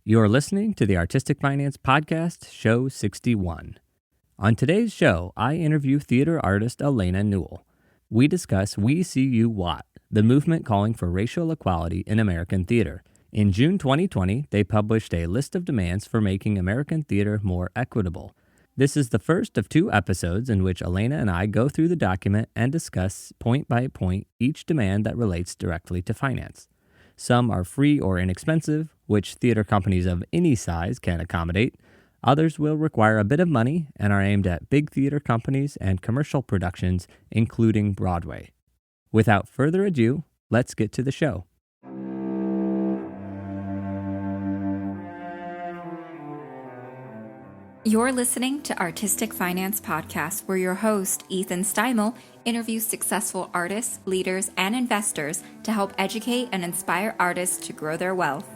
You're listening to the Artistic Finance Podcast, Show 61. On today's show, I interview theater artist Alaina Newell. We discuss We See You WAT, the movement calling for racial equality in American theater. In June 2020, they published a list of demands for making American theater more equitable. This is the first of 2 episodes in which Alaina and I go through the document and discuss point by point each demand that relates directly to finance. Some are free or inexpensive, which theater companies of any size can accommodate. Others will require a bit of money and are aimed at big theater companies and commercial productions, including Broadway. Without further ado, let's get to the show. You're listening to Artistic Finance Podcast, where your host, Ethan Steimel, interviews successful artists, leaders, and investors to help educate and inspire artists to grow their wealth.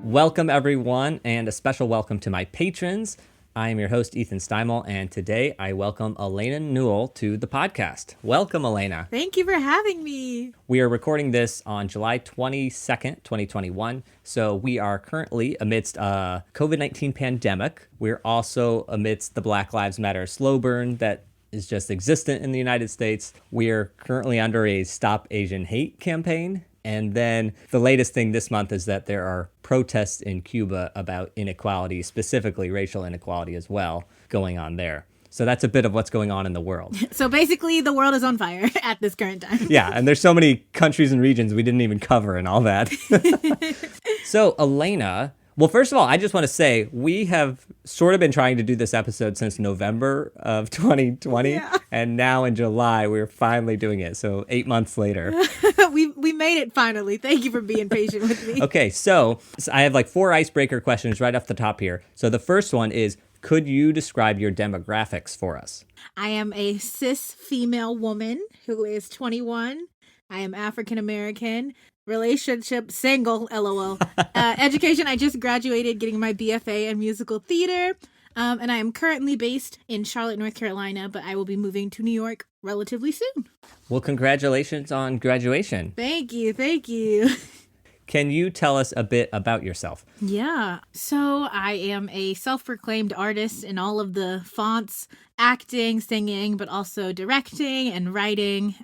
Welcome, everyone, and a special welcome to my patrons. I am your host, Ethan Steimel, and today I welcome Alaina Newell to the podcast. Welcome, Alaina. Thank you for having me. We are recording this on July 22nd, 2021, so we are currently amidst a COVID-19 pandemic. We're also amidst the Black Lives Matter slow burn that is just existent in the United States. We are currently under a Stop Asian Hate campaign. And then the latest thing this month is that there are protests in Cuba about inequality, specifically racial inequality as well, going on there. So that's a bit of what's going on in the world. So basically, the world is on fire at this current time. Yeah, and there's so many countries and regions we didn't even cover and all that. So, Alaina, well, first of all, I just want to say we have sort of been trying to do this episode since November of 2020. Yeah. And now in July, we're finally doing it. So 8 months later. We made it finally. Thank you for being patient with me. Okay, so I have like 4 icebreaker questions right off the top here. So the first one is, could you describe your demographics for us? I am a cis female woman who is 21. I am African American. Relationship, single, LOL. Education, I just graduated getting my BFA in musical theater. And I am currently based in Charlotte, North Carolina, but I will be moving to New York relatively soon. Well, congratulations on graduation. Thank you. Thank you. Can you tell us a bit about yourself? Yeah. So I am a self-proclaimed artist in all of the fonts, acting, singing, but also directing and writing.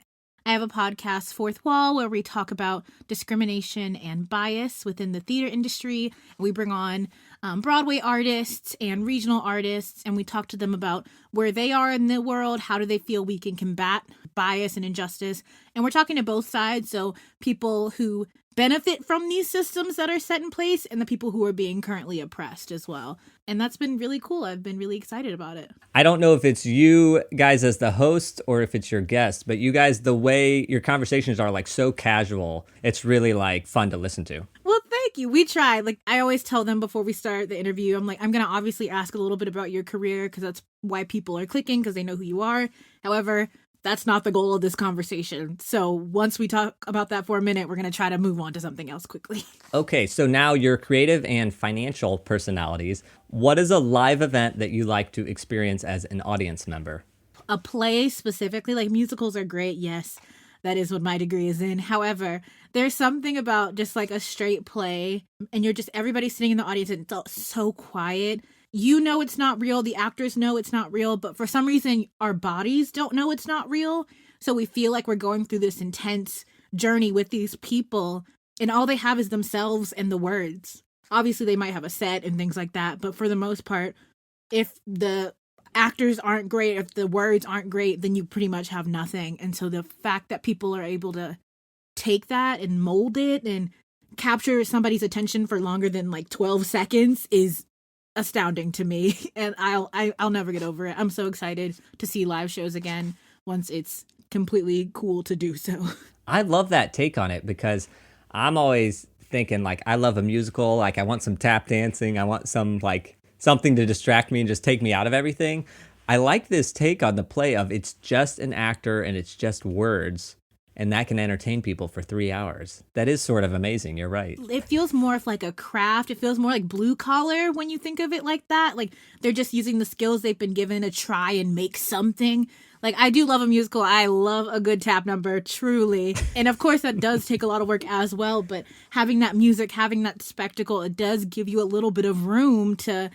I have a podcast, Fourth Wall, where we talk about discrimination and bias within the theater industry. We bring on Broadway artists and regional artists, and we talk to them about where they are in the world, how do they feel we can combat bias and injustice. And we're talking to both sides, so people who benefit from these systems that are set in place and the people who are being currently oppressed as well. And that's been really cool. I've been really excited about it. I don't know if it's you guys as the host or if it's your guest, but you guys, the way your conversations are like so casual, it's really like fun to listen to. Well, thank you. We tried. Like I always tell them before we start the interview, I'm like, I'm going to obviously ask a little bit about your career because that's why people are clicking because they know who you are. However, that's not the goal of this conversation. So once we talk about that for a minute, we're going to try to move on to something else quickly. Okay, so now your creative and financial personalities. What is a live event that you like to experience as an audience member? A play specifically, like musicals are great, yes. That is what my degree is in. However, there's something about just like a straight play and you're just everybody sitting in the audience and it's so quiet. You know it's not real. The actors know it's not real. But for some reason, our bodies don't know it's not real. So we feel like we're going through this intense journey with these people. And all they have is themselves and the words. Obviously, they might have a set and things like that. But for the most part, if the actors aren't great, if the words aren't great, then you pretty much have nothing. And so the fact that people are able to take that and mold it and capture somebody's attention for longer than like 12 seconds is astounding to me, and I'll never get over it. I'm so excited to see live shows again once it's completely cool to do so. I love that take on it because I'm always thinking like I love a musical, like I want some tap dancing, I want some like something to distract me and just take me out of everything. I like this take on the play of it's just an actor and it's just words. And that can entertain people for 3 hours. That is sort of amazing. You're right. It feels more of like a craft. It feels more like blue collar when you think of it like that. Like they're just using the skills they've been given to try and make something. Like, I do love a musical. I love a good tap number, truly. And of course, that does take a lot of work as well. But having that music, having that spectacle, it does give you a little bit of room to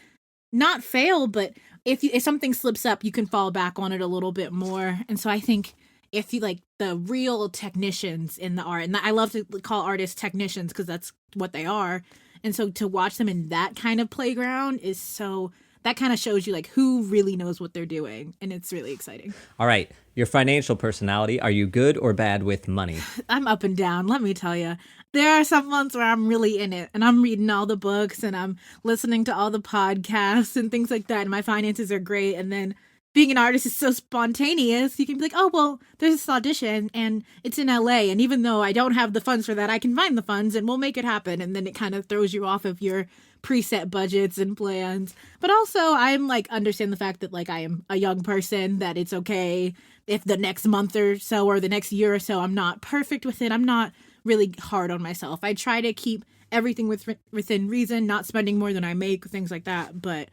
not fail. But if something slips up, you can fall back on it a little bit more. And so I think if you like the real technicians in the art, and I love to call artists technicians because that's what they are. And so to watch them in that kind of playground is so... that kind of shows you like who really knows what they're doing, and it's really exciting. All right, your financial personality, are you good or bad with money? I'm up and down, let me tell you. There are some months where I'm really in it, and I'm reading all the books, and I'm listening to all the podcasts and things like that, and my finances are great. And then being an artist is so spontaneous. You can be like, oh, well, there's this audition, and it's in LA, and even though I don't have the funds for that, I can find the funds, and we'll make it happen. And then it kind of throws you off of your preset budgets and plans. But also I'm like understand the fact that like I am a young person, that it's okay if the next month or so or the next year or so I'm not perfect with it. I'm not really hard on myself. I try to keep everything within reason, not spending more than I make, things like that. But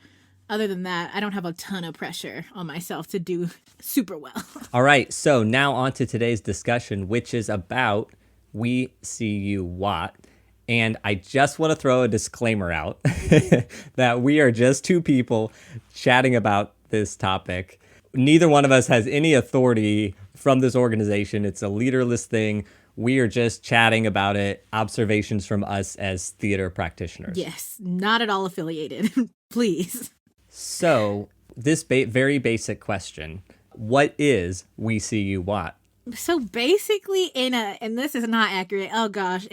other than that, I don't have a ton of pressure on myself to do super well. All right, so now on to today's discussion, which is about We See You WAT. And I just want to throw a disclaimer out that we are just two people chatting about this topic. Neither one of us has any authority from this organization. It's a leaderless thing. We are just chatting about it, observations from us as theater practitioners. Yes, not at all affiliated. Please. So this very basic question, what is We See You WAT? So basically and this is not accurate. Oh gosh,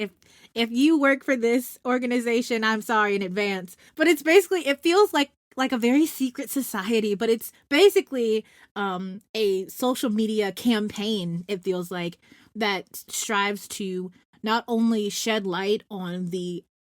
if you work for this organization, I'm sorry in advance. But it's basically, it feels like a very secret society, but it's basically a social media campaign, it feels like, that strives to not only shed light on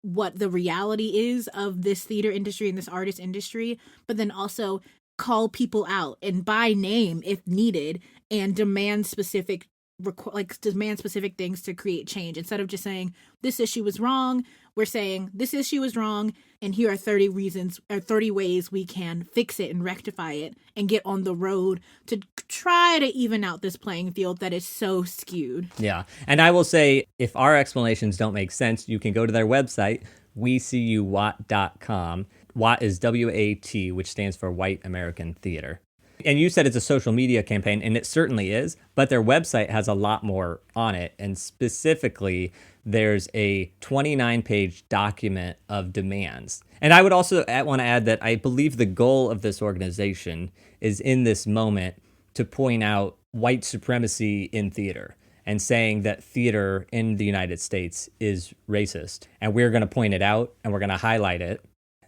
what the reality is of this theater industry and this artist industry, but then also call people out and by name if needed and demand specific things to create change. Instead of just saying this issue was wrong, we're saying this issue is wrong and here are 30 reasons or 30 ways we can fix it and rectify it and get on the road to try to even out this playing field that is so skewed. Yeah. And I will say, if our explanations don't make sense, you can go to their website, WeSeeYouWAT.com. WAT is WAT, which stands for White American Theater. And you said it's a social media campaign, and it certainly is, but their website has a lot more on it. And specifically, there's a 29-page document of demands. And I would also want to add that I believe the goal of this organization is in this moment to point out white supremacy in theater and saying that theater in the United States is racist. And we're going to point it out, and we're going to highlight it.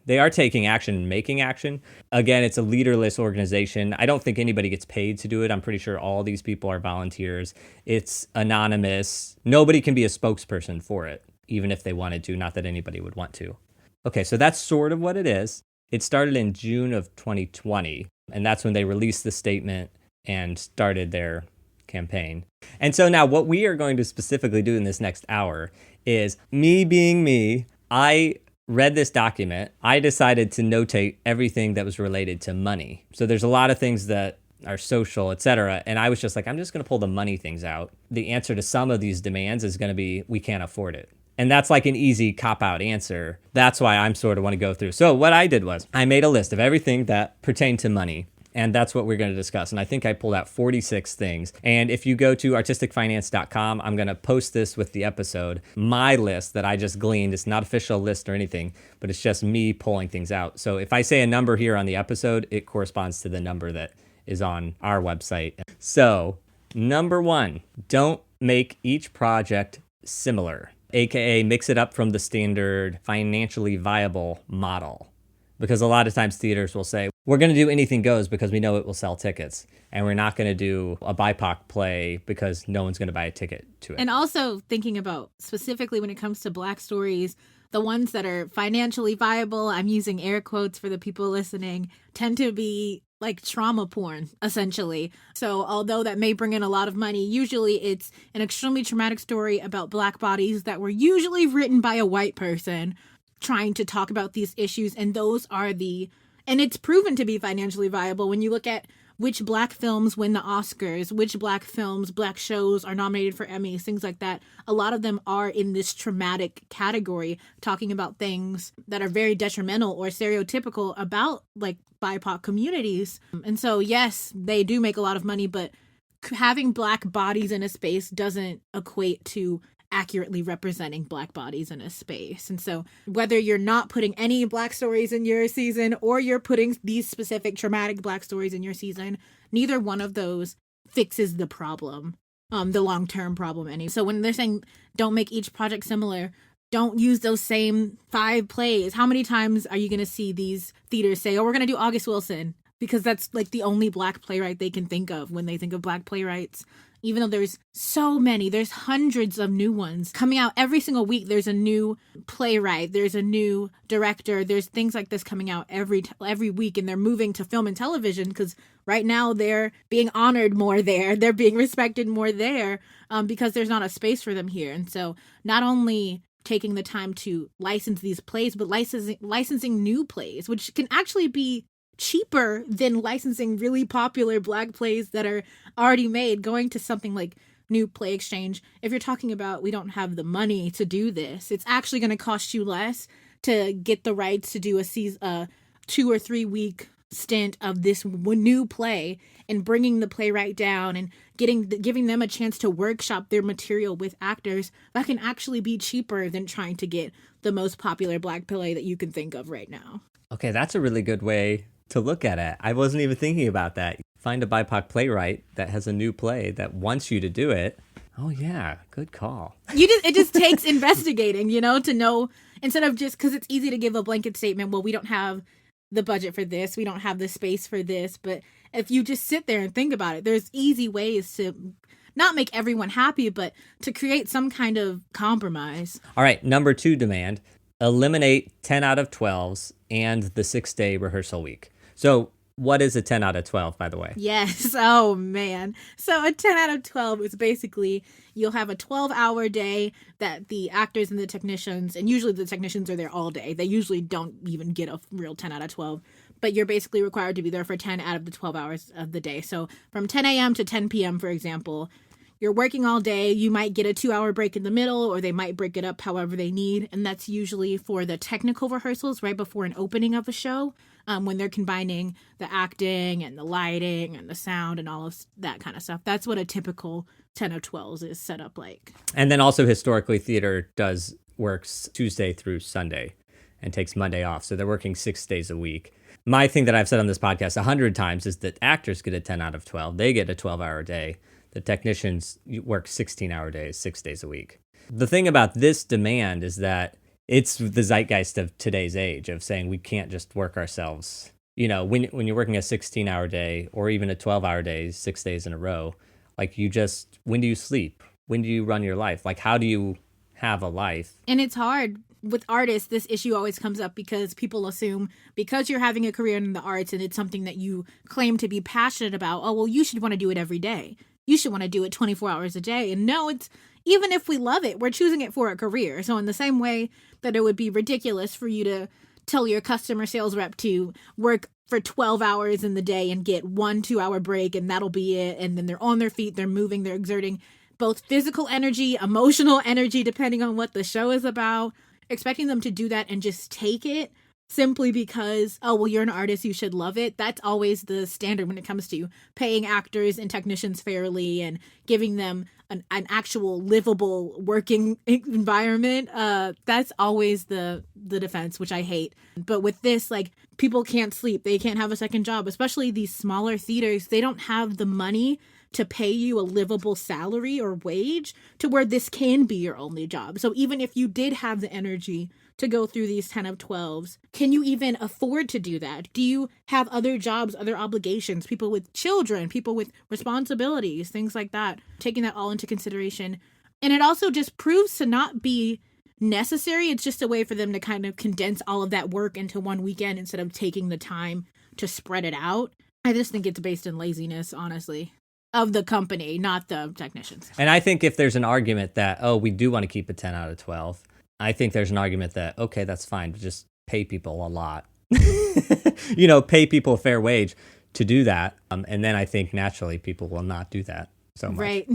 They are taking action and making action. Again, it's a leaderless organization. I don't think anybody gets paid to do it. I'm pretty sure all these people are volunteers. It's anonymous. Nobody can be a spokesperson for it, even if they wanted to. Not that anybody would want to. Okay, so that's sort of what it is. It started in June of 2020, and that's when they released the statement and started their campaign. And so now what we are going to specifically do in this next hour is, me being me, I read this document. I decided to notate everything that was related to money. So there's a lot of things that are social, etc. And I was just like, I'm just going to pull the money things out. The answer to some of these demands is going to be, we can't afford it. And that's like an easy cop-out answer. That's why I'm sort of want to go through. So what I did was I made a list of everything that pertained to money. And that's what we're going to discuss. And I think I pulled out 46 things. And if you go to artisticfinance.com, I'm going to post this with the episode. My list that I just gleaned, it's not official list or anything, but it's just me pulling things out. So if I say a number here on the episode, it corresponds to the number that is on our website. So number 1, don't make each project similar, aka mix it up from the standard financially viable model. Because a lot of times theaters will say, we're going to do anything goes because we know it will sell tickets. And we're not going to do a BIPOC play because no one's going to buy a ticket to it. And also thinking about specifically when it comes to Black stories, the ones that are financially viable, I'm using air quotes for the people listening, tend to be like trauma porn, essentially. So although that may bring in a lot of money, usually it's an extremely traumatic story about Black bodies that were usually written by a white person trying to talk about these issues. And those are and it's proven to be financially viable when you look at which Black films win the Oscars, which Black films, Black shows are nominated for Emmys, things like that. A lot of them are in this traumatic category, talking about things that are very detrimental or stereotypical about like BIPOC communities. And so, yes, they do make a lot of money, but having Black bodies in a space doesn't equate to accurately representing Black bodies in a space. And so whether you're not putting any Black stories in your season or you're putting these specific traumatic Black stories in your season, neither one of those fixes the problem, the long-term problem anyway. So when they're saying don't make each project similar, don't use those same 5 plays. How many times are you going to see these theaters say, oh, we're going to do August Wilson? Because that's like the only Black playwright they can think of when they think of Black playwrights. Even though there's so many, there's hundreds of new ones coming out every single week. There's a new playwright, there's a new director, there's things like this coming out every week, and they're moving to film and television because right now they're being honored more there, they're being respected more there, because there's not a space for them here. And so not only taking the time to license these plays, but licensing new plays, which can actually be cheaper than licensing really popular Black plays that are already made, going to something like New Play Exchange. If you're talking about we don't have the money to do this, it's actually going to cost you less to get the rights to do a 2 or 3 week stint of this new play and bringing the playwright down and giving them a chance to workshop their material with actors. That can actually be cheaper than trying to get the most popular Black play that you can think of right now. Okay, that's a really good way to look at it. I wasn't even thinking about that. Find a BIPOC playwright that has a new play that wants you to do it. Oh yeah, good call. It just takes investigating, to know, instead of just, because it's easy to give a blanket statement, well, we don't have the budget for this, we don't have the space for this. But if you just sit there and think about it, there's easy ways to not make everyone happy, but to create some kind of compromise. All right, number 2 demand, eliminate 10 out of 12s and the 6-day rehearsal week. So what is a 10 out of 12, by the way? Yes. Oh, man. So a 10 out of 12 is basically you'll have a 12-hour day that the actors and the technicians, and usually the technicians are there all day. They usually don't even get a real 10 out of 12. But you're basically required to be there for 10 out of the 12 hours of the day. So from 10 a.m. to 10 p.m., for example, you're working all day. You might get a 2-hour break in the middle, or they might break it up however they need. And that's usually for the technical rehearsals right before an opening of a show, when they're combining the acting and the lighting and the sound and all of that kind of stuff. That's what a typical 10 of 12s is set up like. And then also historically, theater works Tuesday through Sunday and takes Monday off. So they're working 6 days a week. My thing that I've said on this podcast 100 times is that actors get a 10 out of 12. They get a 12-hour day. The technicians work 16-hour days, 6 days a week. The thing about this demand is that it's the zeitgeist of today's age of saying we can't just work ourselves. When you're working a 16-hour day or even a 12-hour day, 6 days in a row, like when do you sleep? When do you run your life? Like, how do you have a life? And it's hard. With artists, this issue always comes up because people assume because you're having a career in the arts and it's something that you claim to be passionate about, oh, well, you should want to do it every day. You should want to do it 24 hours a day. And no, it's even if we love it, we're choosing it for a career. So in the same way that it would be ridiculous for you to tell your customer sales rep to work for 12 hours in the day and get 1-2 hour break and that'll be it. And then they're on their feet, they're moving, they're exerting both physical energy, emotional energy, depending on what the show is about. Expecting them to do that and just take it simply because, oh, well, you're an artist, you should love it. That's always the standard when it comes to paying actors and technicians fairly and giving them an actual livable working environment. That's always the defense, which I hate. But with this, like, people can't sleep. They can't have a second job, especially these smaller theaters. They don't have the money to pay you a livable salary or wage to where this can be your only job. So even if you did have the energy to go through these 10 of 12s, can you even afford to do that? Do you have other jobs, other obligations, people with children, people with responsibilities, things like that? Taking that all into consideration. And it also just proves to not be necessary. It's just a way for them to kind of condense all of that work into one weekend instead of taking the time to spread it out. I just think it's based in laziness, honestly. Of the company, not the technicians. And I think if there's an argument that, oh, we do want to keep a 10 out of 12, I think there's an argument that, okay, that's fine, but just pay people a lot. Pay people a fair wage. to do that. And then I think naturally people will not do that so much. Right.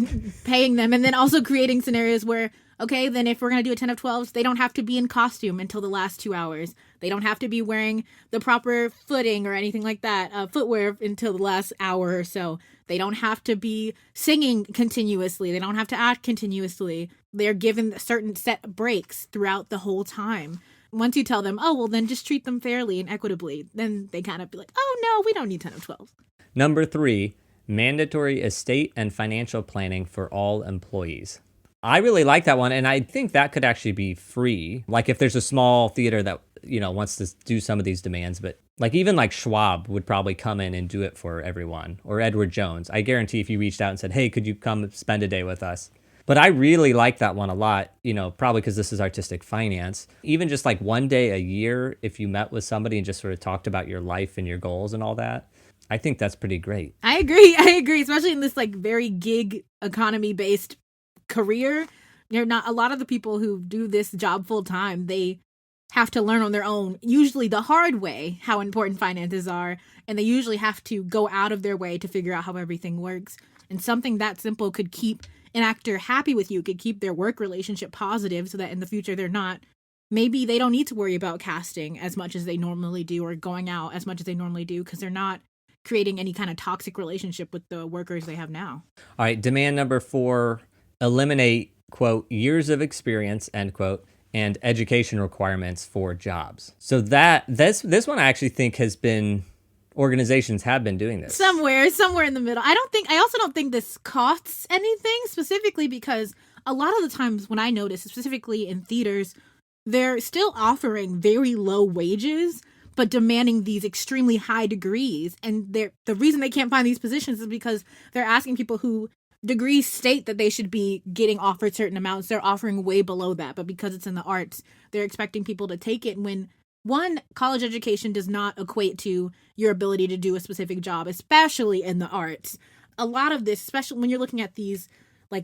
Paying them. And then also creating scenarios where, okay, then if we're going to do a 10 of 12s, they don't have to be in costume until the last 2 hours. They don't have to be wearing the proper footing or anything like that, footwear until the last hour or so. They don't have to be singing continuously. They don't have to act continuously. They're given certain set breaks throughout the whole time. Once you tell them, oh, well, then just treat them fairly and equitably, then they kind of be like, oh, no, we don't need 10 of 12s. Number 3, mandatory estate and financial planning for all employees. I really like that one, and I think that could actually be free. Like if there's a small theater that, wants to do some of these demands, but even Schwab would probably come in and do it for everyone, or Edward Jones. I guarantee if you reached out and said, hey, could you come spend a day with us? But I really like that one a lot, probably because this is artistic finance. Even just one day a year, if you met with somebody and just sort of talked about your life and your goals and all that, I think that's pretty great. I agree, especially in this very gig economy based career. Not a lot of the people who do this job full time, they have to learn on their own, usually the hard way, how important finances are, and they usually have to go out of their way to figure out how everything works. And something that simple could keep an actor happy with you, could keep their work relationship positive so that in the future maybe they don't need to worry about casting as much as they normally do or going out as much as they normally do because they're not creating any kind of toxic relationship with the workers they have now. All right, demand number 4, eliminate, quote, years of experience, end quote, and education requirements for jobs. So this one I actually think organizations have been doing this. Somewhere in the middle. I also don't think this costs anything, specifically because a lot of the times when I notice, specifically in theaters, they're still offering very low wages, but demanding these extremely high degrees. And the reason they can't find these positions is because they're asking people who degrees state that they should be getting offered certain amounts. They're offering way below that, but because it's in the arts, they're expecting people to take it when one, college education does not equate to your ability to do a specific job, especially in the arts. A lot of this, especially when you're looking at these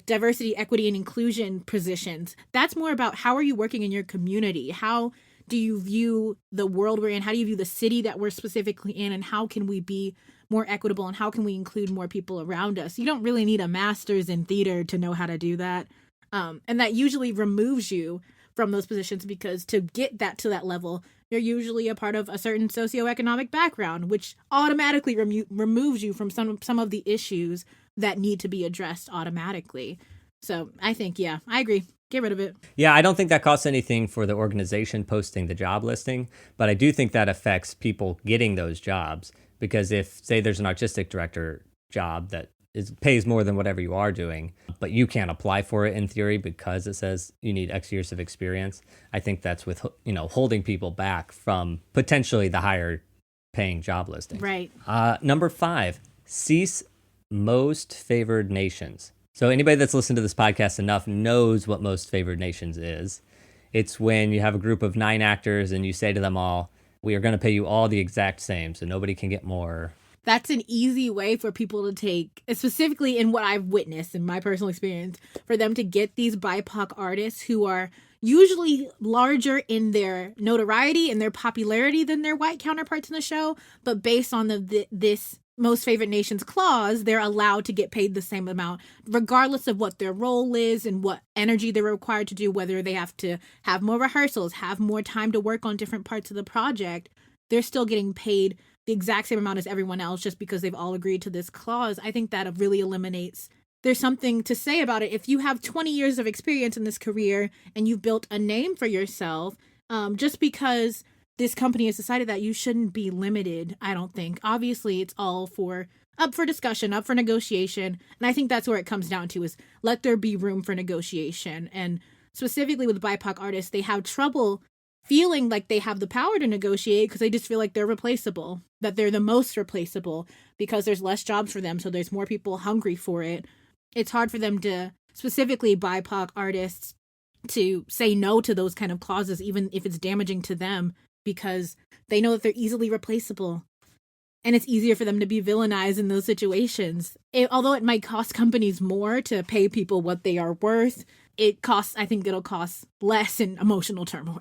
diversity, equity, and inclusion positions, that's more about how are you working in your community? How do you view the world we're in? How do you view the city that we're specifically in? And how can we be more equitable? And how can we include more people around us? You don't really need a master's in theater to know how to do that. And that usually removes you from those positions because to get that to that level, you're usually a part of a certain socioeconomic background, which automatically removes you from some of the issues that need to be addressed automatically. So I think, yeah, I agree. Get rid of it. Yeah, I don't think that costs anything for the organization posting the job listing, but I do think that affects people getting those jobs because if, say, there's an artistic director job that pays more than whatever you are doing, but you can't apply for it in theory because it says you need X years of experience, I think that's with, holding people back from potentially the higher paying job listing. Right. Number 5, cease most favored nations. So anybody that's listened to this podcast enough knows what most favored nations is. It's when you have a group of 9 actors and you say to them all, we are going to pay you all the exact same, so nobody can get more. That's an easy way for people to take, specifically in what I've witnessed in my personal experience, for them to get these BIPOC artists who are usually larger in their notoriety and their popularity than their white counterparts in the show, but based on this most favored nations clause, they're allowed to get paid the same amount, regardless of what their role is and what energy they're required to do, whether they have to have more rehearsals, have more time to work on different parts of the project. They're still getting paid the exact same amount as everyone else just because they've all agreed to this clause. I think that really eliminates, there's something to say about it. If you have 20 years of experience in this career and you've built a name for yourself, just because this company has decided that, you shouldn't be limited, I don't think. Obviously, it's all up for discussion, up for negotiation. And I think that's where it comes down to is let there be room for negotiation. And specifically with BIPOC artists, they have trouble feeling like they have the power to negotiate because they just feel like they're replaceable, that they're the most replaceable because there's less jobs for them. So there's more people hungry for it. It's hard for them to, specifically BIPOC artists, to say no to those kind of clauses, even if it's damaging to them, because they know that they're easily replaceable. And it's easier for them to be villainized in those situations. Although it might cost companies more to pay people what they are worth, I think it'll cost less in emotional turmoil.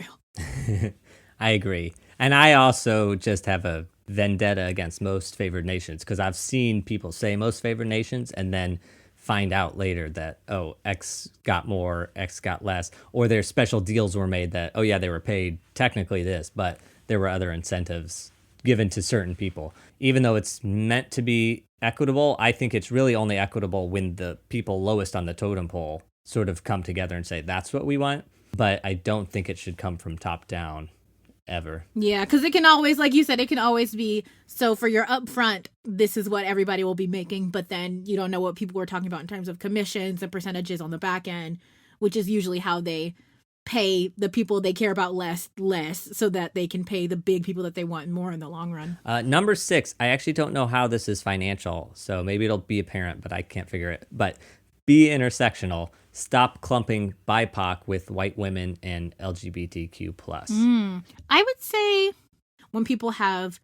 I agree. And I also just have a vendetta against most favored nations, because I've seen people say most favored nations and then find out later that, oh, X got more, X got less, or their special deals were made that, oh yeah, they were paid technically this, but there were other incentives given to certain people. Even though it's meant to be equitable, I think it's really only equitable when the people lowest on the totem pole sort of come together and say, that's what we want. But I don't think it should come from top down ever. Yeah, because it can always, like you said, it can always be, so for your upfront, this is what everybody will be making, but then you don't know what people were talking about in terms of commissions and percentages on the back end, which is usually how they pay the people they care about less, so that they can pay the big people that they want more in the long run. Number 6, I actually don't know how this is financial, so maybe it'll be apparent, but I can't figure it. But be intersectional. Stop clumping BIPOC with white women and LGBTQ+. I would say when people have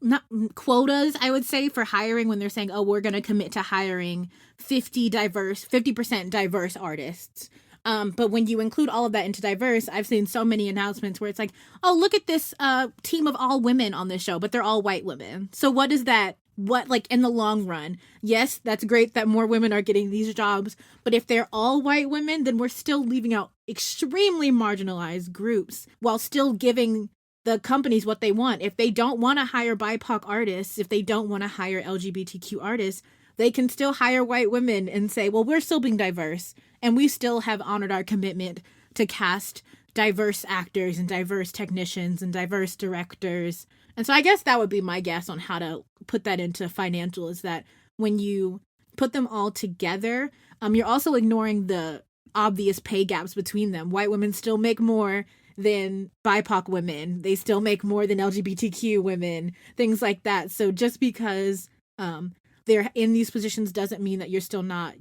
not quotas, I would say, for hiring, when they're saying, oh, we're going to commit to hiring 50% diverse artists. But when you include all of that into diverse, I've seen so many announcements where it's like, oh, look at this team of all women on this show, but they're all white women. So what is that? What, like, in the long run? Yes, that's great that more women are getting these jobs, but if they're all white women, then we're still leaving out extremely marginalized groups while still giving the companies what they want. If they don't want to hire BIPOC artists, if they don't want to hire LGBTQ artists, they can still hire white women and say, well, we're still being diverse, and we still have honored our commitment to cast diverse actors and diverse technicians and diverse directors. And so I guess that would be my guess on how to put that into financial, is that when you put them all together, you're also ignoring the obvious pay gaps between them. White women still make more than BIPOC women. They still make more than LGBTQ women, things like that. So just because they're in these positions doesn't mean that you're still not,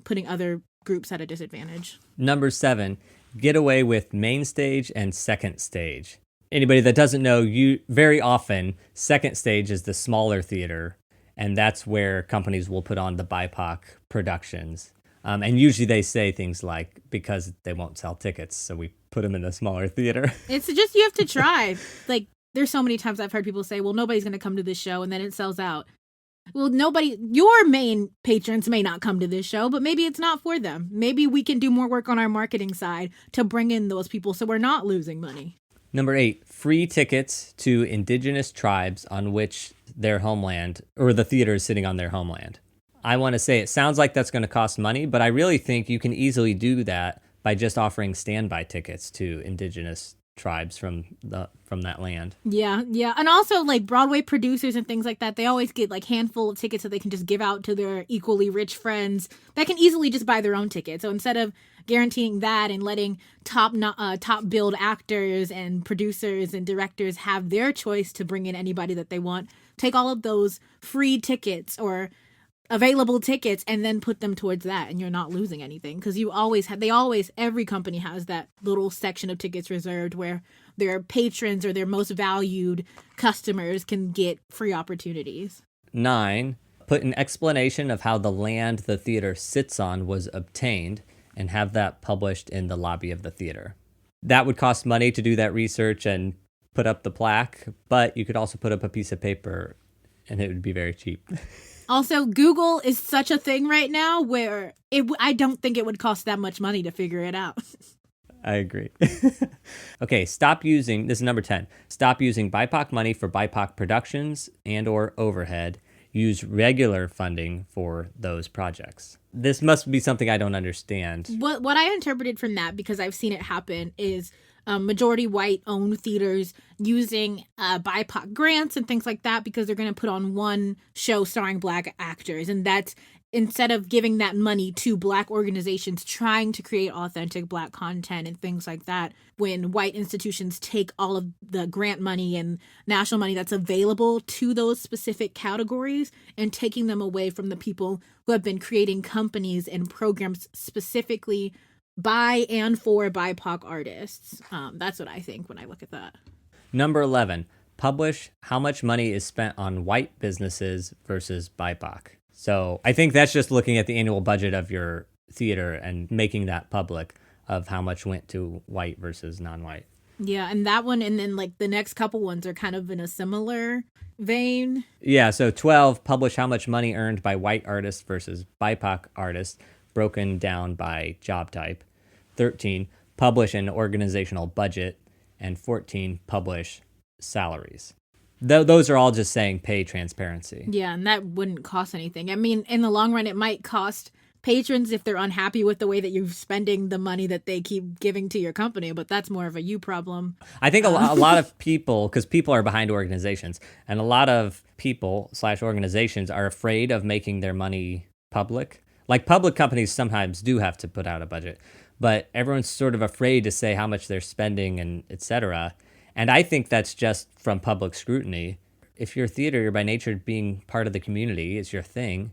putting other groups at a disadvantage. Number 7, get away with main stage and second stage. Anybody that doesn't know, you very often, second stage is the smaller theater, and that's where companies will put on the BIPOC productions. And usually they say things like, because they won't sell tickets, so we put them in the smaller theater. It's just, you have to try. Like, there's so many times I've heard people say, well, nobody's going to come to this show, and then it sells out. Well, your main patrons may not come to this show, but maybe it's not for them. Maybe we can do more work on our marketing side to bring in those people so we're not losing money. Number 8, free tickets to indigenous tribes on which their homeland, or the theater is sitting on their homeland. I want to say it sounds like that's going to cost money, but I really think you can easily do that by just offering standby tickets to indigenous tribes from that land. Yeah. And also, like, Broadway producers and things like that, they always get like handful of tickets that they can just give out to their equally rich friends that can easily just buy their own ticket. So instead of guaranteeing that and letting top billed actors and producers and directors have their choice to bring in anybody that they want, take all of those free tickets or available tickets and then put them towards that, and you're not losing anything, because every company has that little section of tickets reserved where their patrons or their most valued customers can get free opportunities. 9, put an explanation of how the land the theater sits on was obtained and have that published in the lobby of the theater. That would cost money to do that research and put up the plaque, but you could also put up a piece of paper and it would be very cheap. Also, Google is such a thing right now where I don't think it would cost that much money to figure it out. I agree. Okay, this is number 10. Stop using BIPOC money for BIPOC productions and or overhead. Use regular funding for those projects. This must be something I don't understand. What I interpreted from that, because I've seen it happen, is majority white owned theaters using BIPOC grants and things like that because they're going to put on one show starring Black actors. And that's, instead of giving that money to Black organizations trying to create authentic Black content and things like that, when white institutions take all of the grant money and national money that's available to those specific categories and taking them away from the people who have been creating companies and programs specifically by and for BIPOC artists. That's what I think when I look at that. Number 11, publish how much money is spent on white businesses versus BIPOC. So I think that's just looking at the annual budget of your theater and making that public of how much went to white versus non-white. Yeah, and that one, and then like the next couple ones are kind of in a similar vein. Yeah, so 12, publish how much money earned by white artists versus BIPOC artists, broken down by job type. 13, publish an organizational budget. And 14, publish salaries. Those are all just saying pay transparency. Yeah, and that wouldn't cost anything. I mean, in the long run, it might cost patrons if they're unhappy with the way that you're spending the money that they keep giving to your company, but that's more of a you problem. I think a lot of people, because people are behind organizations, and a lot of people / organizations are afraid of making their money public. Like public companies sometimes do have to put out a budget, but everyone's sort of afraid to say how much they're spending and et cetera. And I think that's just from public scrutiny. If you're theater, you're by nature being part of the community. It's your thing.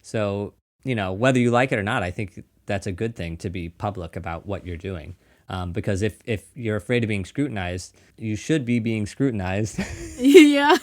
So, whether you like it or not, I think that's a good thing to be public about what you're doing. Because if you're afraid of being scrutinized, you should be being scrutinized. Yeah.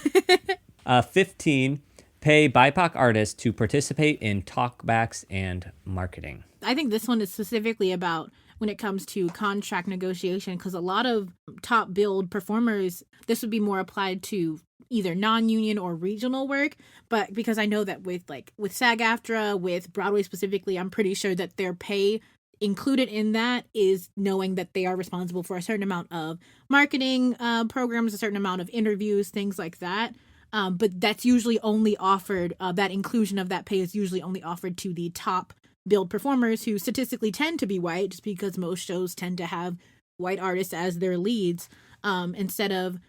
15, pay BIPOC artists to participate in talkbacks and marketing. I think this one is specifically about when it comes to contract negotiation, because a lot of top billed performers, this would be more applied to either non-union or regional work. But because I know that with SAG-AFTRA, with Broadway specifically, I'm pretty sure that their pay included in that is knowing that they are responsible for a certain amount of marketing programs, a certain amount of interviews, things like that. But that's usually only offered, that inclusion of that pay is usually only offered to the top billed performers who statistically tend to be white, just because most shows tend to have white artists as their leads, instead of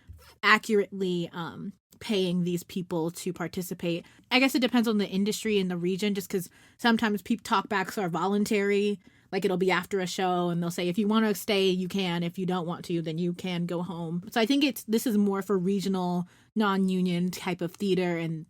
accurately paying these people to participate. I guess it depends on the industry and the region, just because sometimes talkbacks are voluntary. Like it'll be after a show and they'll say, if you want to stay, you can. If you don't want to, then you can go home. So I think this is more for regional, non-union type of theater and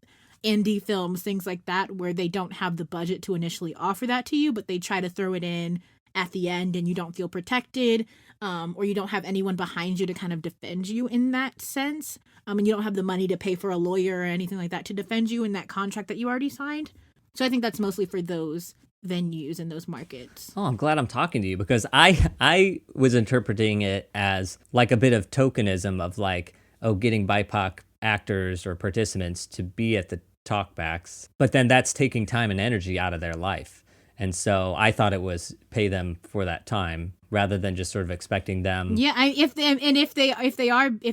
indie films, things like that, where they don't have the budget to initially offer that to you, but they try to throw it in at the end and you don't feel protected, or you don't have anyone behind you to kind of defend you in that sense. And you don't have the money to pay for a lawyer or anything like that to defend you in that contract that you already signed. So I think that's mostly for those venues and those markets. Oh, I'm glad I'm talking to you, because I was interpreting it as like a bit of tokenism of like, getting BIPOC actors or participants to be at the talkbacks, but then that's taking time and energy out of their life. And so I thought it was pay them for that time rather than just sort of expecting them. Yeah, if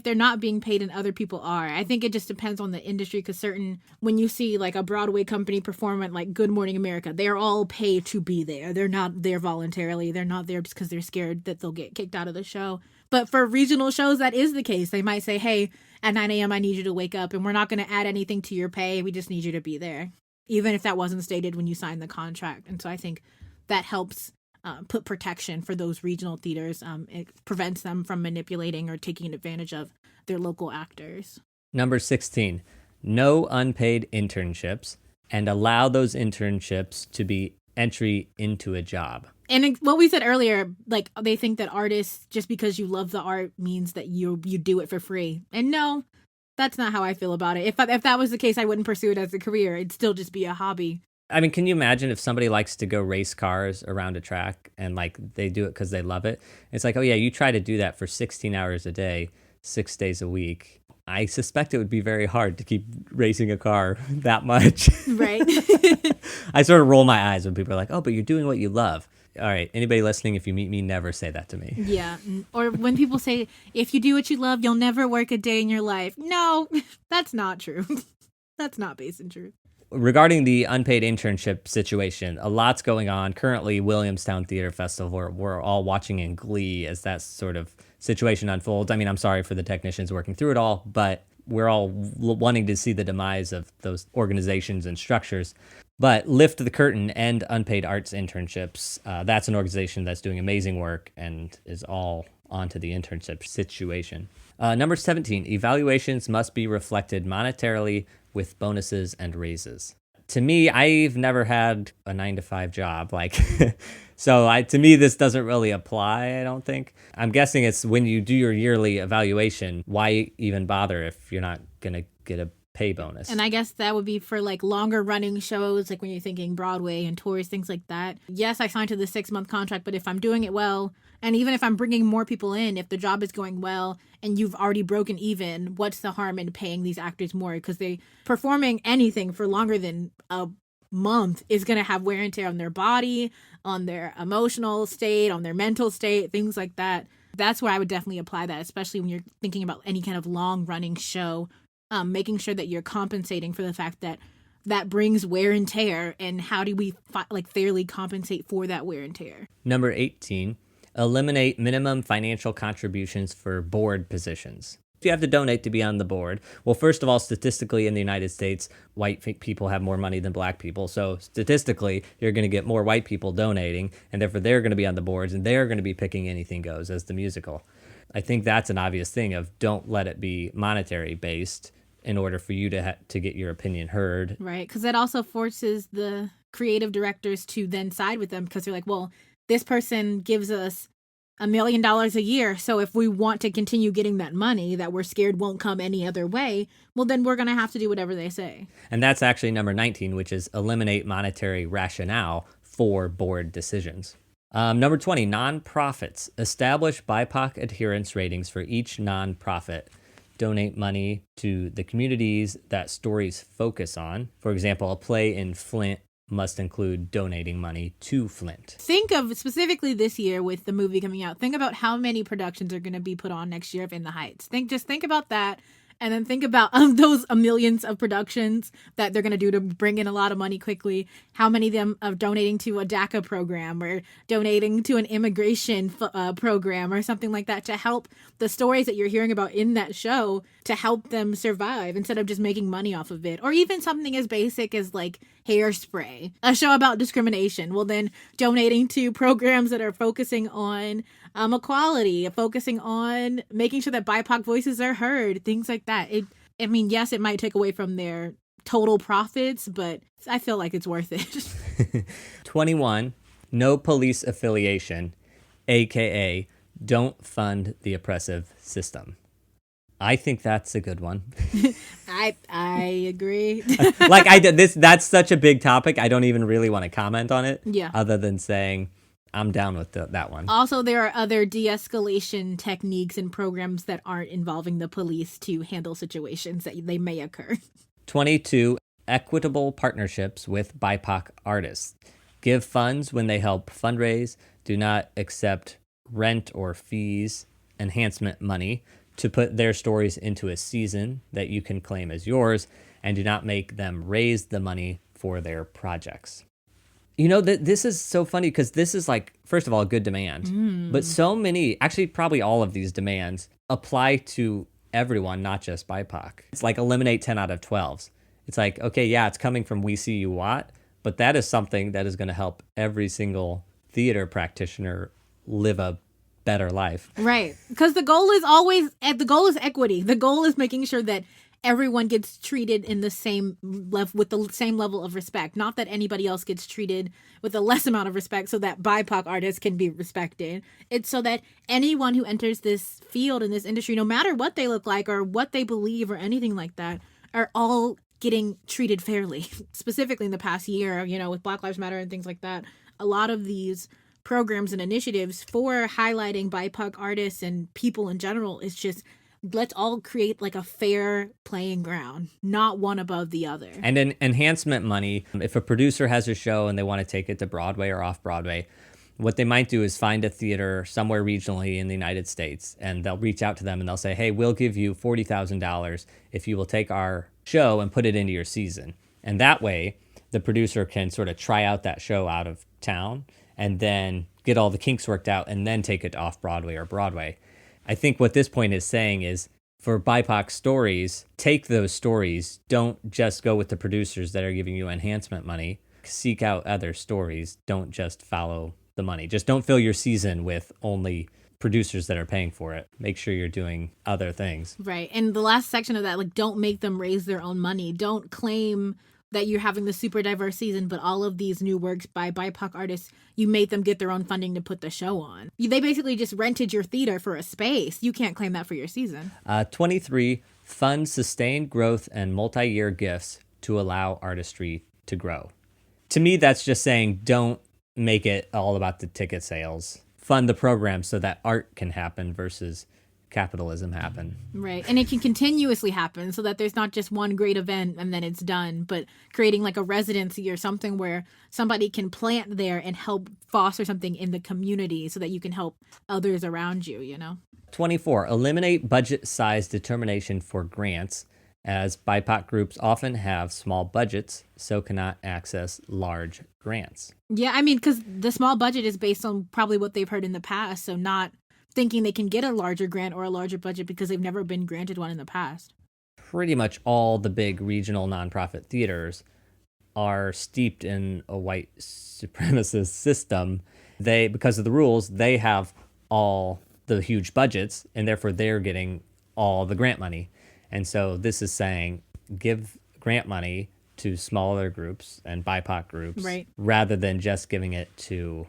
they're not being paid and other people are, I think it just depends on the industry. Because when you see like a Broadway company perform at like Good Morning America, they're all paid to be there. They're not there voluntarily. They're not there just because they're scared that they'll get kicked out of the show. But for regional shows, that is the case. They might say, hey, at 9 a.m. I need you to wake up and we're not going to add anything to your pay. We just need you to be there, even if that wasn't stated when you signed the contract. And so I think that helps put protection for those regional theaters. It prevents them from manipulating or taking advantage of their local actors. Number 16, no unpaid internships and allow those internships to be entry into a job. And what we said earlier, like they think that artists, just because you love the art means that you do it for free. And no, that's not how I feel about it. If that was the case, I wouldn't pursue it as a career. It'd still just be a hobby. I mean, can you imagine if somebody likes to go race cars around a track and like they do it because they love it? It's like, oh yeah, you try to do that for 16 hours a day, 6 days a week. I suspect it would be very hard to keep racing a car that much. Right. I sort of roll my eyes when people are like, oh, but you're doing what you love. All right, anybody listening, if you meet me, never say that to me. Yeah. Or when people say, if you do what you love, you'll never work a day in your life. No, that's not true. That's not based in truth. Regarding the unpaid internship situation, a lot's going on. Currently, Williamstown Theater Festival, we're all watching in glee as that sort of situation unfolds. I mean, I'm sorry for the technicians working through it all, but we're all wanting to see the demise of those organizations and structures. But Lift the Curtain and Unpaid Arts Internships, that's an organization that's doing amazing work and is all onto the internship situation. Number 17, evaluations must be reflected monetarily with bonuses and raises. To me, I've never had a 9-to-5 job, to me this doesn't really apply, I don't think. I'm guessing it's when you do your yearly evaluation, why even bother if you're not going to get a pay bonus. And I guess that would be for like longer running shows, like when you're thinking Broadway and tours, things like that. Yes, I signed to the 6-month contract, but if I'm doing it well, and even if I'm bringing more people in, if the job is going well and you've already broken even, what's the harm in paying these actors more? Because they performing anything for longer than a month is going to have wear and tear on their body, on their emotional state, on their mental state, things like that. That's where I would definitely apply that, especially when you're thinking about any kind of long running show. Making sure that you're compensating for the fact that that brings wear and tear, and how do we fairly compensate for that wear and tear? Number 18, eliminate minimum financial contributions for board positions. You have to donate to be on the board. Well, first of all, statistically in the United States, white people have more money than black people. So statistically, you're going to get more white people donating, and therefore they're going to be on the boards, and they're going to be picking Anything Goes as the musical. I think that's an obvious thing of don't let it be monetary based in order for you to get your opinion heard. Right, because that also forces the creative directors to then side with them, because they're like, well, this person gives us $1 million a year, so if we want to continue getting that money that we're scared won't come any other way, well, then we're going to have to do whatever they say. And that's actually number 19, which is eliminate monetary rationale for board decisions. Number 20, nonprofits. Establish BIPOC adherence ratings for each nonprofit. Donate money to the communities that stories focus on. For example, a play in Flint must include donating money to Flint. Think of specifically this year with the movie coming out. Think about how many productions are going to be put on next year of In the Heights. Think about that. And then think about those millions of productions that they're going to do to bring in a lot of money quickly. How many of them are donating to a DACA program or donating to an immigration program or something like that to help the stories that you're hearing about in that show to help them survive instead of just making money off of it. Or even something as basic as like Hairspray, a show about discrimination. Well, then donating to programs that are focusing on equality, focusing on making sure that BIPOC voices are heard, things like that. Yes, it might take away from their total profits, but I feel like it's worth it. 21, no police affiliation, aka don't fund the oppressive system. I think that's a good one. I agree. That's such a big topic. I don't even really want to comment on it. Yeah. Other than saying I'm down with that one. Also, there are other de-escalation techniques and programs that aren't involving the police to handle situations that they may occur. 22, equitable partnerships with BIPOC artists. Give funds when they help fundraise. Do not accept rent or fees, enhancement money to put their stories into a season that you can claim as yours, and do not make them raise the money for their projects. You know, this is so funny because this is like, first of all, a good demand, but so many, actually probably all of these demands apply to everyone, not just BIPOC. It's like eliminate 10 out of 12s. It's like, okay, yeah, it's coming from We See You WAT, but that is something that is going to help every single theater practitioner live a better life. Right. Because the goal is equity. The goal is making sure that everyone gets treated in the same level, with the same level of respect. Not that anybody else gets treated with a less amount of respect so that BIPOC artists can be respected. It's so that anyone who enters this field in this industry, no matter what they look like or what they believe or anything like that, are all getting treated fairly. Specifically in the past year, with Black Lives Matter and things like that, a lot of these programs and initiatives for highlighting BIPOC artists and people in general is just, let's all create like a fair playing ground, not one above the other. And then enhancement money, if a producer has a show and they want to take it to Broadway or off Broadway, what they might do is find a theater somewhere regionally in the United States, and they'll reach out to them and they'll say, hey, we'll give you $40,000 if you will take our show and put it into your season. And that way, the producer can sort of try out that show out of town and then get all the kinks worked out and then take it off Broadway or Broadway. I think what this point is saying is, for BIPOC stories, take those stories. Don't just go with the producers that are giving you enhancement money. Seek out other stories. Don't just follow the money. Just don't fill your season with only producers that are paying for it. Make sure you're doing other things. Right. And the last section of that, like, don't make them raise their own money. Don't claim that you're having the super diverse season, but all of these new works by BIPOC artists, you made them get their own funding to put the show on. They basically just rented your theater for a space. You can't claim that for your season. 23, fund sustained growth and multi-year gifts to allow artistry to grow. To me, that's just saying don't make it all about the ticket sales. Fund the program so that art can happen versus capitalism happen. Right. And it can continuously happen so that there's not just one great event and then it's done, but creating like a residency or something where somebody can plant there and help foster something in the community so that you can help others around you, you know? 24, eliminate budget size determination for grants, as BIPOC groups often have small budgets, so cannot access large grants. Yeah, I mean, because the small budget is based on probably what they've heard in the past, so not thinking they can get a larger grant or a larger budget because they've never been granted one in the past. Pretty much all the big regional nonprofit theaters are steeped in a white supremacist system. Because of the rules, they have all the huge budgets, and therefore they're getting all the grant money. And so this is saying give grant money to smaller groups and BIPOC groups, right, rather than just giving it to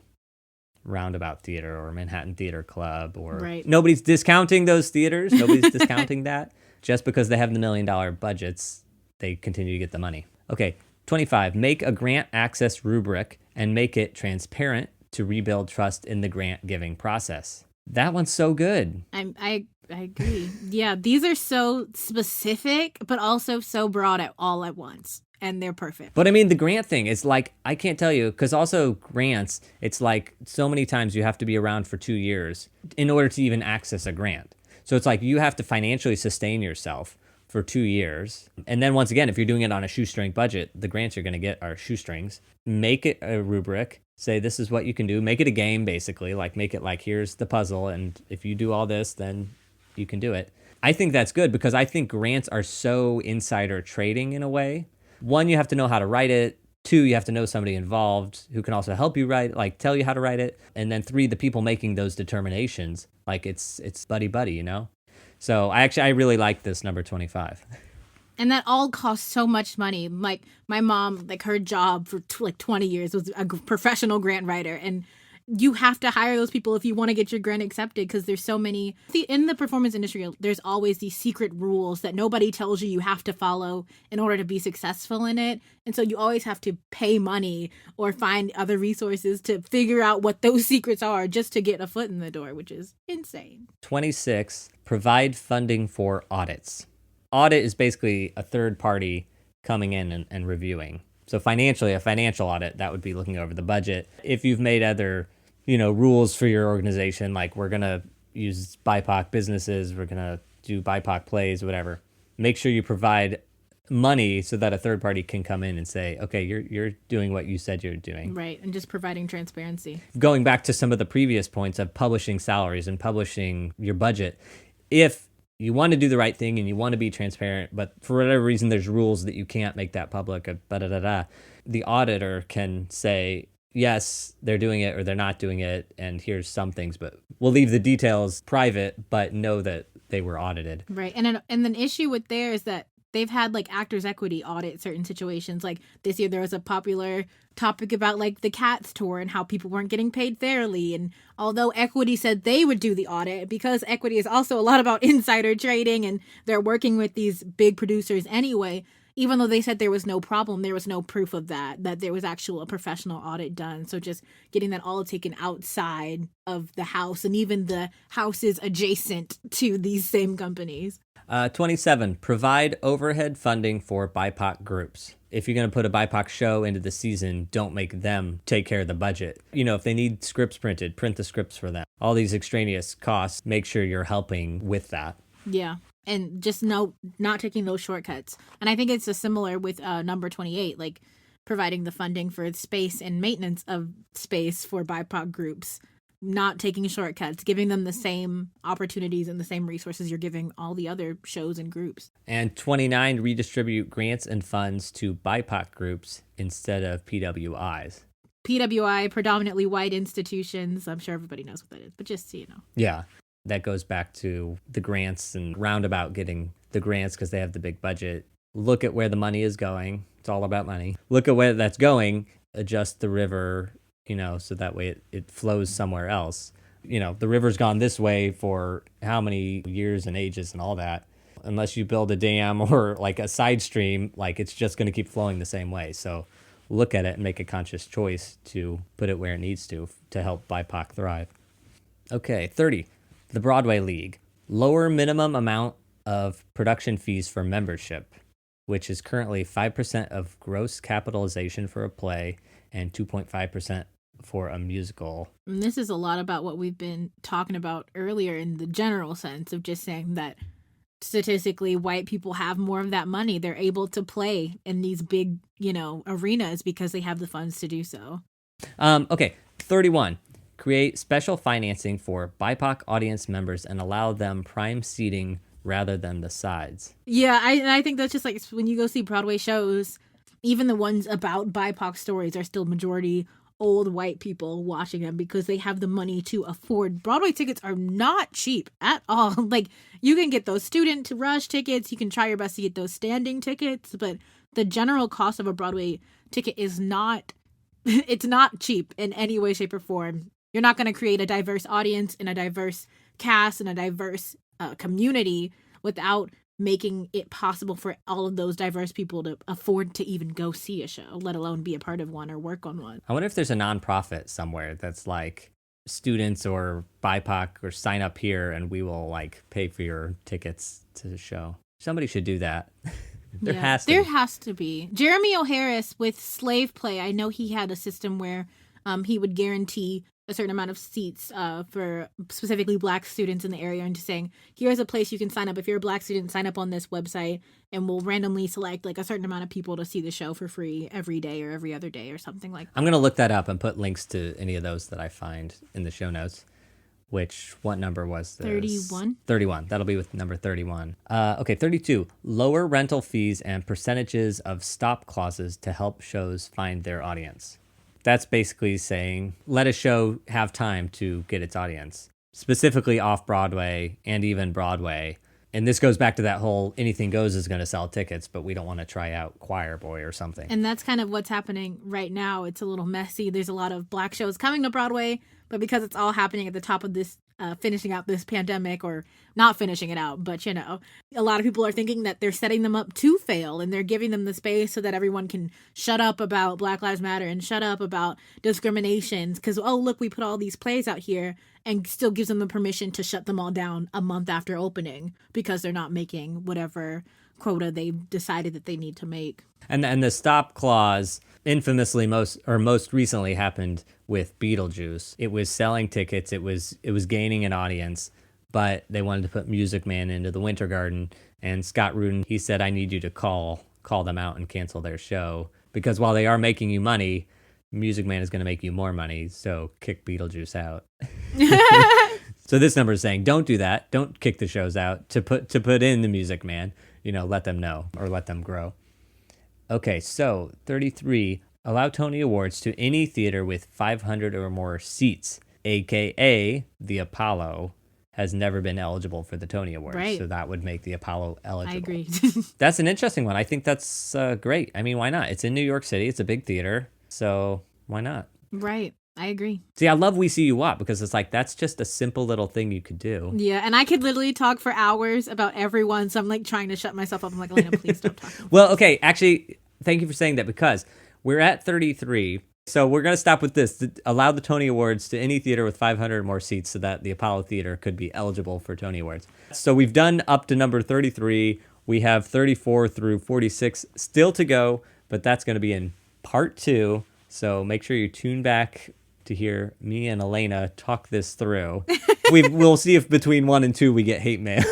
Roundabout Theater or Manhattan Theater Club. Or right. Nobody's discounting those theaters. Nobody's discounting that. Just because they have the $1 million budgets, they continue to get the money. Okay, 25, make a grant access rubric and make it transparent to rebuild trust in the grant giving process. That one's so good. I agree. Yeah, these are so specific, but also so broad all at once. And they're perfect. But I mean, the grant thing is like, I can't tell you, because also grants, it's like so many times you have to be around for 2 years in order to even access a grant. So it's like you have to financially sustain yourself for 2 years. And then once again, if you're doing it on a shoestring budget, the grants you're going to get are shoestrings. Make it a rubric. Say this is what you can do. Make it a game, basically. Like make it like, here's the puzzle. And if you do all this, then you can do it. I think that's good because I think grants are so insider trading in a way. One, you have to know how to write it. 2, you have to know somebody involved who can also help you write, like tell you how to write it. And then 3, the people making those determinations, like it's buddy, you know? So I really like this number 25. And that all costs so much money. Like my mom, like her job for 20 years was a professional grant writer. And you have to hire those people if you want to get your grant accepted because there's so many. See, in the performance industry, there's always these secret rules that nobody tells you have to follow in order to be successful in it. And so you always have to pay money or find other resources to figure out what those secrets are just to get a foot in the door, which is insane. 26, provide funding for audits. Audit is basically a third party coming in and reviewing. So financially, a financial audit, that would be looking over the budget. If you've made other rules for your organization, like we're going to use BIPOC businesses, we're going to do BIPOC plays, whatever. Make sure you provide money so that a third party can come in and say, okay, you're doing what you said you're doing. Right, and just providing transparency. Going back to some of the previous points of publishing salaries and publishing your budget, if you want to do the right thing and you want to be transparent, but for whatever reason there's rules that you can't make that public, the auditor can say, yes, they're doing it or they're not doing it, and here's some things, but we'll leave the details private, but know that they were audited. Right. And an issue with there is that they've had like Actors Equity audit certain situations. Like this year there was a popular topic about like the Cats tour and how people weren't getting paid fairly. And although Equity said they would do the audit, because Equity is also a lot about insider trading and they're working with these big producers anyway, even though they said there was no problem, there was no proof of that there was actual a professional audit done. So just getting that all taken outside of the house and even the houses adjacent to these same companies. 27, provide overhead funding for BIPOC groups. If you're going to put a BIPOC show into the season, don't make them take care of the budget. If they need scripts printed, print the scripts for them. All these extraneous costs, make sure you're helping with that. Yeah. And just not taking those shortcuts. And I think it's a similar with number 28, like providing the funding for space and maintenance of space for BIPOC groups, not taking shortcuts, giving them the same opportunities and the same resources you're giving all the other shows and groups. And 29, redistribute grants and funds to BIPOC groups instead of PWIs. PWI, predominantly white institutions. I'm sure everybody knows what that is, but just so you know. Yeah. That goes back to the grants and Roundabout getting the grants because they have the big budget. look at where the money is going. It's all about money. Look at where that's going, adjust the river, so that way it flows somewhere else. The river's gone this way for how many years and ages and all that. Unless you build a dam or like a side stream, like it's just going to keep flowing the same way. So look at it and make a conscious choice to put it where it needs to help BIPOC thrive. Okay, 30. The Broadway League. Lower minimum amount of production fees for membership, which is currently 5% of gross capitalization for a play and 2.5% for a musical. And this is a lot about what we've been talking about earlier in the general sense of just saying that statistically white people have more of that money. They're able to play in these big, arenas because they have the funds to do so. Okay, 31. Create special financing for BIPOC audience members and allow them prime seating rather than the sides. Yeah, I think that's just like when you go see Broadway shows, even the ones about BIPOC stories are still majority old white people watching them because they have the money to afford. Broadway tickets are not cheap at all. Like, you can get those student rush tickets, you can try your best to get those standing tickets, but the general cost of a Broadway ticket is not, it's not cheap in any way, shape, or form. You're not going to create a diverse audience and a diverse cast and a diverse community without making it possible for all of those diverse people to afford to even go see a show, let alone be a part of one or work on one. I wonder if there's a nonprofit somewhere that's like students or BIPOC or sign up here and we will like pay for your tickets to the show. Somebody should do that. There has to be. Jeremy O'Harris with Slave Play, I know he had a system where he would guarantee a certain amount of seats for specifically Black students in the area, and just saying, here's a place you can sign up. If you're a Black student, sign up on this website, and we'll randomly select like a certain amount of people to see the show for free every day or every other day or something like that. I'm going to look that up and put links to any of those that I find in the show notes. What number was this? 31. 31. That'll be with number 31. Okay, 32. Lower rental fees and percentages of stop clauses to help shows find their audience. That's basically saying, let a show have time to get its audience, specifically off-Broadway and even Broadway. And this goes back to that whole anything goes is going to sell tickets, but we don't want to try out Choir Boy or something. And that's kind of what's happening right now. It's a little messy. There's a lot of Black shows coming to Broadway, but because it's all happening at the top of this, finishing out this pandemic, or not finishing it out, but a lot of people are thinking that they're setting them up to fail, and they're giving them the space so that everyone can shut up about Black Lives Matter and shut up about discriminations because, oh, look, we put all these plays out here, and still gives them the permission to shut them all down a month after opening because they're not making whatever quota they've decided that they need to make. And the stop clause infamously most recently happened with Beetlejuice. It was selling tickets, it was gaining an audience, but they wanted to put Music Man into the Winter Garden, and Scott Rudin, he said, I need you to call them out and cancel their show, because while they are making you money, Music Man is going to make you more money, so kick Beetlejuice out. So this number is saying, don't do that. Don't kick the shows out to put in the Music Man. Let them know or let them grow. Okay, so 33, allow Tony Awards to any theater with 500 or more seats, a.k.a. the Apollo has never been eligible for the Tony Awards. Right. So that would make the Apollo eligible. I agree. That's an interesting one. I think that's great. I mean, why not? It's in New York City. It's a big theater. So why not? Right. I agree. See, I love We See You WAT because it's like, that's just a simple little thing you could do. Yeah, and I could literally talk for hours about everyone, so I'm like trying to shut myself up. I'm like, Alaina, please don't talk. Well, okay, actually, thank you for saying that because we're at 33. So we're going to stop with this. Allow the Tony Awards to any theater with 500 or more seats so that the Apollo Theater could be eligible for Tony Awards. So we've done up to number 33. We have 34 through 46 still to go, but that's going to be in part 2. So make sure you tune back to hear me and Alaina talk this through. We'll see if between 1 and 2 we get hate mail.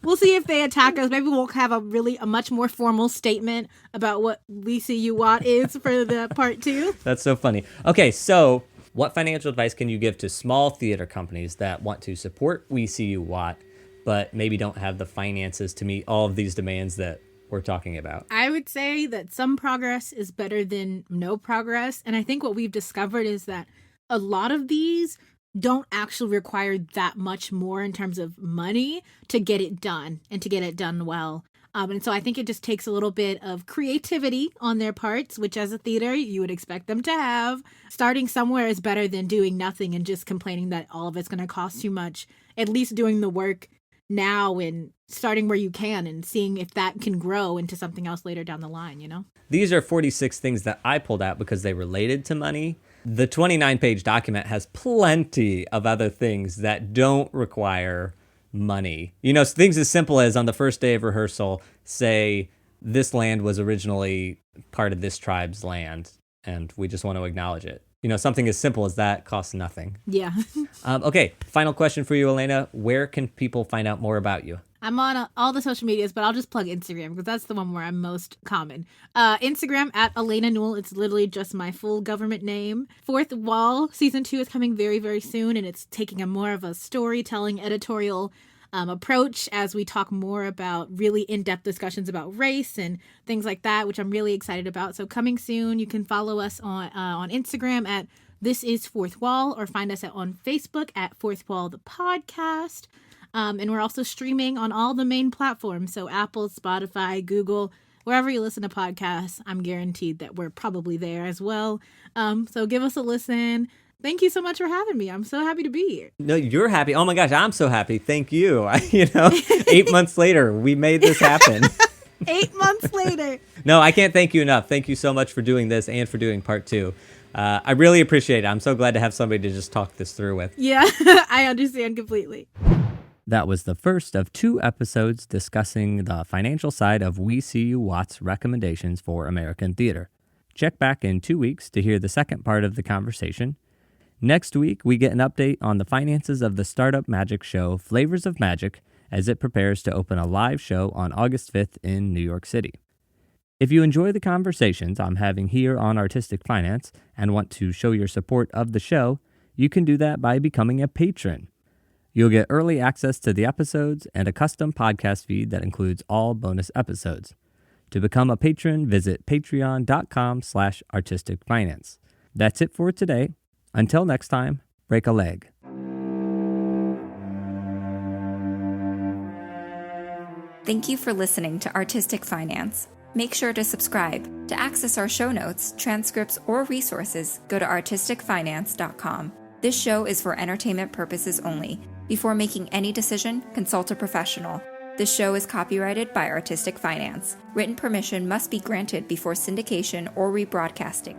We'll see if they attack us. Maybe we'll have a much more formal statement about what We See You WAT is for the part 2. That's so funny. Okay, so what financial advice can you give to small theater companies that want to support We See You WAT, but maybe don't have the finances to meet all of these demands that we're talking about? I would say that some progress is better than no progress. And I think what we've discovered is that a lot of these don't actually require that much more in terms of money to get it done and to get it done well. And so I think it just takes a little bit of creativity on their parts, which as a theater, you would expect them to have. Starting somewhere is better than doing nothing and just complaining that all of it's going to cost too much. At least doing the work now and starting where you can and seeing if that can grow into something else later down the line, you know? These are 46 things that I pulled out because they related to money. The 29-page document has plenty of other things that don't require money. You know, things as simple as on the first day of rehearsal, say this land was originally part of this tribe's land and we just want to acknowledge it. You know, something as simple as that costs nothing. Yeah. Okay, final question for you, Alaina. Where can people find out more about you? I'm on all the social medias, but I'll just plug Instagram because that's the one where I'm most common. Instagram at Alaina Newell. It's literally just my full government name. Fourth Wall season 2 is coming very, very soon, and it's taking a more of a storytelling editorial approach as we talk more about really in-depth discussions about race and things like that, which I'm really excited about. So coming soon. You can follow us on Instagram at This Is Fourth Wall, or find us on Facebook at Fourth Wall the Podcast. And we're also streaming on all the main platforms. So Apple, Spotify, Google, wherever you listen to podcasts, I'm guaranteed that we're probably there as well. So give us a listen. Thank you so much for having me. I'm so happy to be here. No, you're happy. Oh my gosh, I'm so happy. Thank you. 8 months later, we made this happen. 8 months later. No, I can't thank you enough. Thank you so much for doing this and for doing part 2. I really appreciate it. I'm so glad to have somebody to just talk this through with. Yeah, I understand completely. That was the first of 2 episodes discussing the financial side of We See You WAT's recommendations for American theater. Check back in 2 weeks to hear the second part of the conversation. Next week, we get an update on the finances of the startup magic show Flavors of Magic as it prepares to open a live show on August 5th in New York City. If you enjoy the conversations I'm having here on Artistic Finance and want to show your support of the show, you can do that by becoming a patron. You'll get early access to the episodes and a custom podcast feed that includes all bonus episodes. To become a patron, visit patreon.com/artisticfinance. That's it for today. Until next time, break a leg. Thank you for listening to Artistic Finance. Make sure to subscribe. To access our show notes, transcripts, or resources, go to artisticfinance.com. This show is for entertainment purposes only. Before making any decision, consult a professional. This show is copyrighted by Artistic Finance. Written permission must be granted before syndication or rebroadcasting.